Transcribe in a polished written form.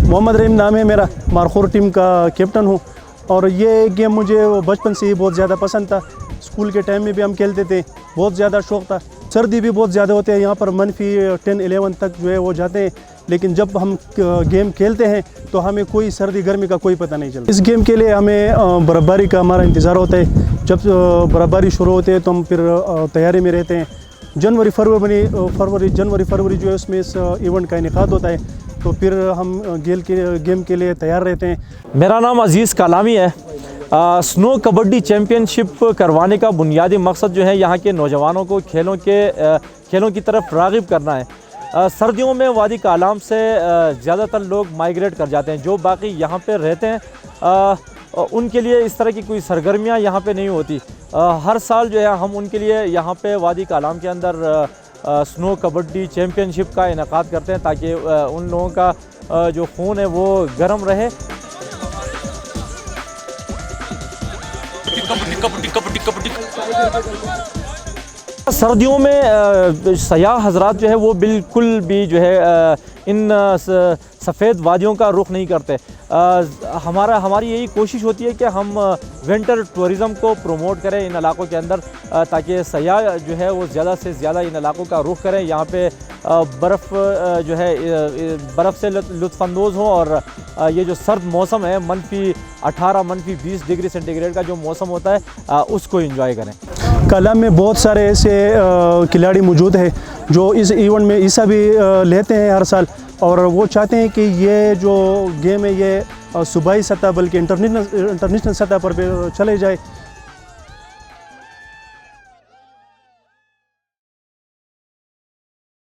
मोहम्मद रहीम नाम है मेरा, मारखोर टीम का कैप्टन हूँ। और ये गेम मुझे बचपन से ही बहुत ज़्यादा पसंद था। स्कूल के टाइम में भी हम खेलते थे, बहुत ज़्यादा शौक़ था। सर्दी भी बहुत ज़्यादा होते हैं यहाँ पर, -10-11 तक जो है वो जाते हैं। लेकिन जब हम गेम खेलते हैं तो हमें कोई सर्दी गर्मी का कोई पता नहीं चलता। इस गेम के लिए हमें बर्फ़बारी का हमारा इंतज़ार होता है। जब बर्फ़बारी शुरू होती है तो हम फिर तैयारी में रहते हैं। जनवरी फरवरी जो है उसमें इस इवेंट का इनेकाद होता है, तो फिर हम गेम के लिए तैयार रहते हैं। मेरा नाम अज़ीज़ कालामी है। स्नो कबड्डी चैम्पियनशिप करवाने का बुनियादी मकसद जो है यहाँ के नौजवानों को खेलों की तरफ राग़िब करना है। सर्दियों में वादी कालाम से ज़्यादातर लोग माइग्रेट कर जाते हैं। जो बाकी यहाँ पे रहते हैं उनके लिए इस तरह की कोई सरगर्मियाँ यहाँ पे नहीं होती। हर साल जो है हम उनके लिए यहाँ पे वादी कालाम के अंदर स्नो कबड्डी चैम्पियनशिप का इनेकाद करते हैं, ताकि उन लोगों का जो खून है वो गर्म रहे। सर्दियों में सयाह हजरात जो है वो बिल्कुल भी जो है इन सफ़ेद वादियों का रुख नहीं करते। हमारी यही कोशिश होती है कि हम विंटर टूरिज़म को प्रमोट करें इन इलाकों के अंदर, ताकि सयाह जो है वो ज़्यादा से ज़्यादा इन इलाकों का रुख करें। यहाँ पे बर्फ़ जो है बर्फ़ से लुत्फ़अंदोज़ हों, और ये जो सर्द मौसम है -18 -20 डिग्री सेंटीग्रेड का जो मौसम होता है उसको एंजॉय करें। कालाम में बहुत सारे ऐसे खिलाड़ी मौजूद हैं जो इस इवेंट में हिस्सा भी लेते हैं हर साल, और वो चाहते हैं कि ये जो गेम है ये सूबाई सतह बल्कि इंटरनेशनल सतह पर चले जाए।